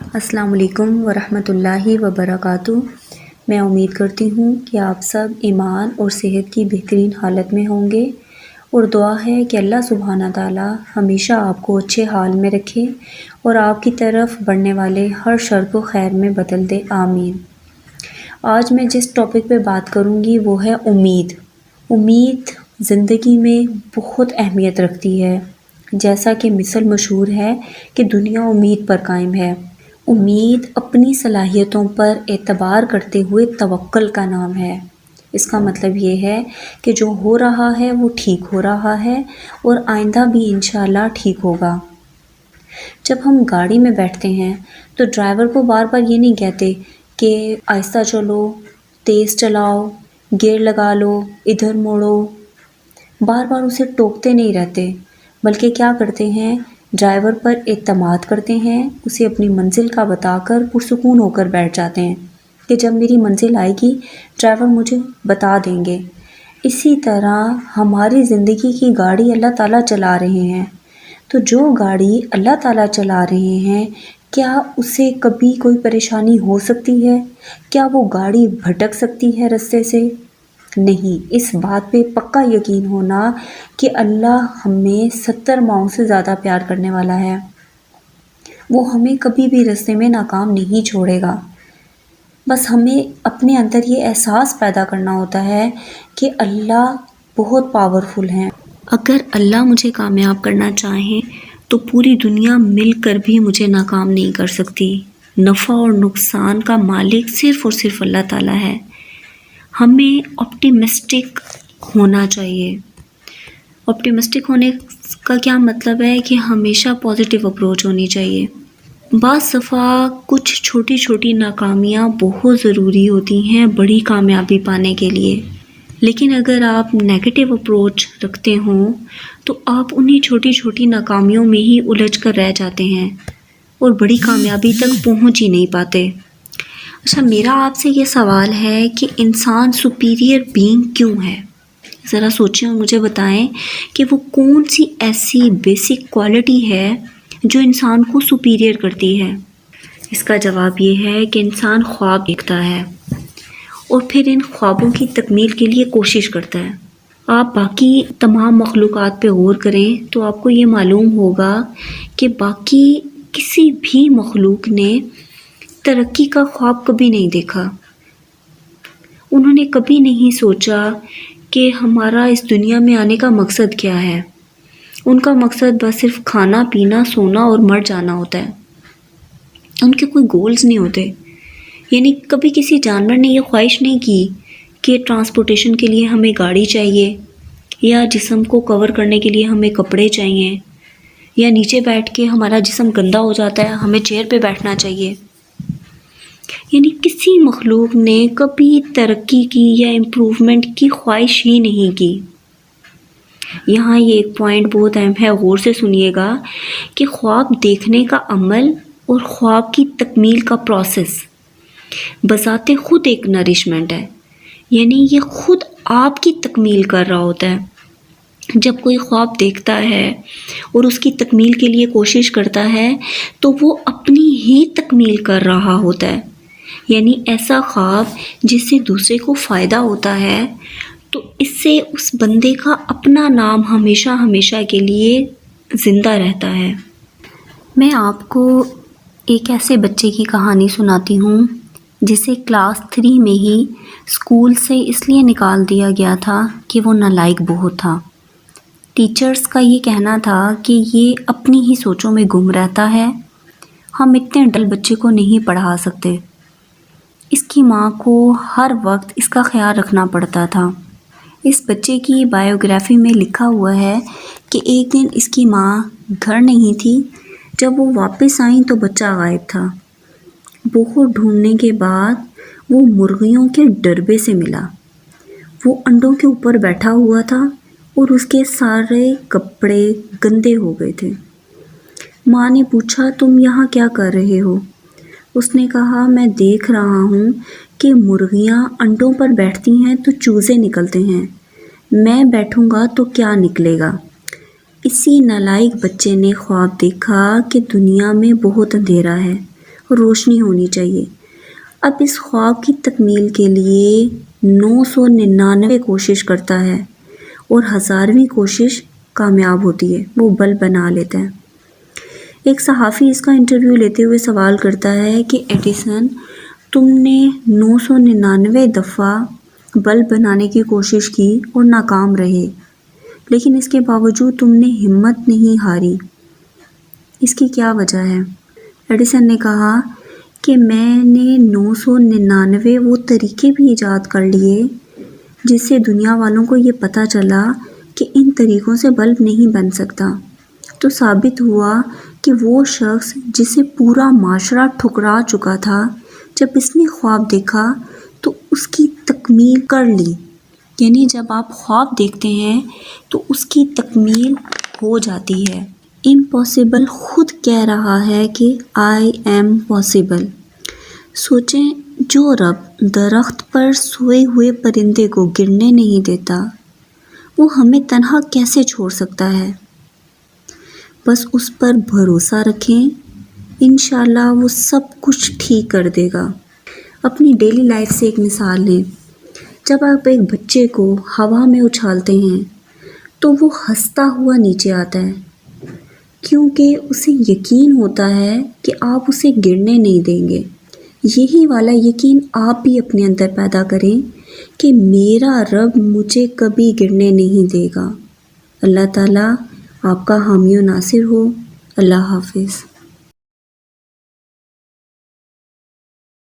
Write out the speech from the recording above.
السلام علیکم ورحمۃ اللہ وبرکاتہ۔ میں امید کرتی ہوں کہ آپ سب ایمان اور صحت کی بہترین حالت میں ہوں گے، اور دعا ہے کہ اللہ سبحانہ تعالیٰ ہمیشہ آپ کو اچھے حال میں رکھے اور آپ کی طرف بڑھنے والے ہر شر کو خیر میں بدل دے، آمین۔ آج میں جس ٹاپک پہ بات کروں گی وہ ہے امید۔ امید زندگی میں بہت اہمیت رکھتی ہے، جیسا کہ مثل مشہور ہے کہ دنیا امید پر قائم ہے۔ امید اپنی صلاحیتوں پر اعتبار کرتے ہوئے توکل کا نام ہے۔ اس کا مطلب یہ ہے کہ جو ہو رہا ہے وہ ٹھیک ہو رہا ہے اور آئندہ بھی انشاءاللہ ٹھیک ہوگا۔ جب ہم گاڑی میں بیٹھتے ہیں تو ڈرائیور کو بار بار یہ نہیں کہتے کہ آہستہ چلو، تیز چلاؤ، گیئر لگا لو، ادھر موڑو، بار بار اسے ٹوکتے نہیں رہتے، بلکہ کیا کرتے ہیں، ڈرائیور پر اعتماد کرتے ہیں، اسے اپنی منزل کا بتا کر پرسکون ہو کر بیٹھ جاتے ہیں کہ جب میری منزل آئے گی ڈرائیور مجھے بتا دیں گے۔ اسی طرح ہماری زندگی کی گاڑی اللہ تعالیٰ چلا رہے ہیں، تو جو گاڑی اللہ تعالیٰ چلا رہے ہیں کیا اسے کبھی کوئی پریشانی ہو سکتی ہے؟ کیا وہ گاڑی بھٹک سکتی ہے رستے سے؟ نہیں۔ اس بات پہ پکا یقین ہونا کہ اللہ ہمیں 70 ماؤں سے زیادہ پیار کرنے والا ہے، وہ ہمیں کبھی بھی رستے میں ناکام نہیں چھوڑے گا۔ بس ہمیں اپنے اندر یہ احساس پیدا کرنا ہوتا ہے کہ اللہ بہت پاورفل ہیں۔ اگر اللہ مجھے کامیاب کرنا چاہیں تو پوری دنیا مل کر بھی مجھے ناکام نہیں کر سکتی۔ نفع اور نقصان کا مالک صرف اور صرف اللہ تعالیٰ ہے۔ ہمیں آپٹیمسٹک ہونا چاہیے۔ آپٹیمسٹک ہونے کا کیا مطلب ہے کہ ہمیشہ پازیٹیو اپروچ ہونی چاہیے۔ بعض دفعہ کچھ چھوٹی چھوٹی ناکامیاں بہت ضروری ہوتی ہیں بڑی کامیابی پانے کے لیے، لیکن اگر آپ نیگیٹو اپروچ رکھتے ہوں تو آپ انہی چھوٹی چھوٹی ناکامیوں میں ہی الجھ کر رہ جاتے ہیں اور بڑی کامیابی تک پہنچ ہی نہیں پاتے۔ اچھا، میرا آپ سے یہ سوال ہے کہ انسان سپیریئر بینگ کیوں ہے؟ ذرا سوچیں اور مجھے بتائیں کہ وہ کون سی ایسی بیسک کوالٹی ہے جو انسان کو سپیریئر کرتی ہے؟ اس کا جواب یہ ہے کہ انسان خواب دیکھتا ہے اور پھر ان خوابوں کی تکمیل کے لیے کوشش کرتا ہے۔ آپ باقی تمام مخلوقات پہ غور کریں تو آپ کو یہ معلوم ہوگا کہ باقی کسی بھی مخلوق نے ترقی کا خواب کبھی نہیں دیکھا۔ انہوں نے کبھی نہیں سوچا کہ ہمارا اس دنیا میں آنے کا مقصد کیا ہے۔ ان کا مقصد بس صرف کھانا پینا سونا اور مر جانا ہوتا ہے۔ ان کے کوئی گولز نہیں ہوتے۔ یعنی کبھی کسی جانور نے یہ خواہش نہیں کی کہ ٹرانسپورٹیشن کے لیے ہمیں گاڑی چاہیے، یا جسم کو کور کرنے کے لیے ہمیں کپڑے چاہیے، یا نیچے بیٹھ کے ہمارا جسم گندا ہو جاتا ہے ہمیں چیئر پہ بیٹھنا چاہیے۔ یعنی کسی مخلوق نے کبھی ترقی کی یا امپروومنٹ کی خواہش ہی نہیں کی۔ یہاں یہ ایک پوائنٹ بہت اہم ہے، غور سے سنیے گا کہ خواب دیکھنے کا عمل اور خواب کی تکمیل کا پروسیس بذات خود ایک نرشمنٹ ہے، یعنی یہ خود آپ کی تکمیل کر رہا ہوتا ہے۔ جب کوئی خواب دیکھتا ہے اور اس کی تکمیل کے لیے کوشش کرتا ہے تو وہ اپنی ہی تکمیل کر رہا ہوتا ہے۔ یعنی ایسا خواب جس سے دوسرے کو فائدہ ہوتا ہے تو اس سے اس بندے کا اپنا نام ہمیشہ ہمیشہ کے لیے زندہ رہتا ہے۔ میں آپ کو ایک ایسے بچے کی کہانی سناتی ہوں جسے کلاس 3 میں ہی اسکول سے اس لیے نکال دیا گیا تھا کہ وہ نالائق بہت تھا۔ ٹیچرز کا یہ کہنا تھا کہ یہ اپنی ہی سوچوں میں گم رہتا ہے، ہم اتنے ڈل بچے کو نہیں پڑھا سکتے۔ اس کی ماں کو ہر وقت اس کا خیال رکھنا پڑتا تھا۔ اس بچے کی بائیوگرافی میں لکھا ہوا ہے کہ ایک دن اس کی ماں گھر نہیں تھی، جب وہ واپس آئیں تو بچہ غائب تھا۔ بہت ڈھونڈنے کے بعد وہ مرغیوں کے ڈربے سے ملا۔ وہ انڈوں کے اوپر بیٹھا ہوا تھا اور اس کے سارے کپڑے گندے ہو گئے تھے۔ ماں نے پوچھا، تم یہاں کیا کر رہے ہو؟ اس نے کہا، میں دیکھ رہا ہوں کہ مرغیاں انڈوں پر بیٹھتی ہیں تو چوزے نکلتے ہیں، میں بیٹھوں گا تو کیا نکلے گا؟ اسی نالائق بچے نے خواب دیکھا کہ دنیا میں بہت اندھیرا ہے روشنی ہونی چاہیے۔ اب اس خواب کی تکمیل کے لیے 999 کوشش کرتا ہے اور 1000ویں کوشش کامیاب ہوتی ہے، وہ بلب بنا لیتا ہے۔ ایک صحافی اس کا انٹرویو لیتے ہوئے سوال کرتا ہے کہ ایڈیسن، تم نے 999 دفعہ بلب بنانے کی کوشش کی اور ناکام رہے، لیکن اس کے باوجود تم نے ہمت نہیں ہاری، اس کی کیا وجہ ہے؟ ایڈیسن نے کہا کہ میں نے 999 وہ طریقے بھی ایجاد کر لیے جس سے دنیا والوں کو یہ پتہ چلا کہ ان طریقوں سے بلب نہیں بن سکتا، تو ثابت ہوا کہ وہ شخص جسے پورا معاشرہ ٹھکرا چکا تھا، جب اس نے خواب دیکھا تو اس کی تکمیل کر لی۔ یعنی جب آپ خواب دیکھتے ہیں تو اس کی تکمیل ہو جاتی ہے۔ امپاسبل خود کہہ رہا ہے کہ آئی ایم پاسبل۔ سوچیں، جو رب درخت پر سوئے ہوئے پرندے کو گرنے نہیں دیتا، وہ ہمیں تنہا کیسے چھوڑ سکتا ہے؟ بس اس پر بھروسہ رکھیں، انشاءاللہ وہ سب کچھ ٹھیک کر دے گا۔ اپنی ڈیلی لائف سے ایک مثال لیں۔ جب آپ ایک بچے کو ہوا میں اچھالتے ہیں تو وہ ہنستا ہوا نیچے آتا ہے، کیونکہ اسے یقین ہوتا ہے کہ آپ اسے گرنے نہیں دیں گے۔ یہی والا یقین آپ بھی اپنے اندر پیدا کریں کہ میرا رب مجھے کبھی گرنے نہیں دے گا۔ اللہ تعالیٰ آپ کا حامی و ناصر ہو۔ اللہ حافظ۔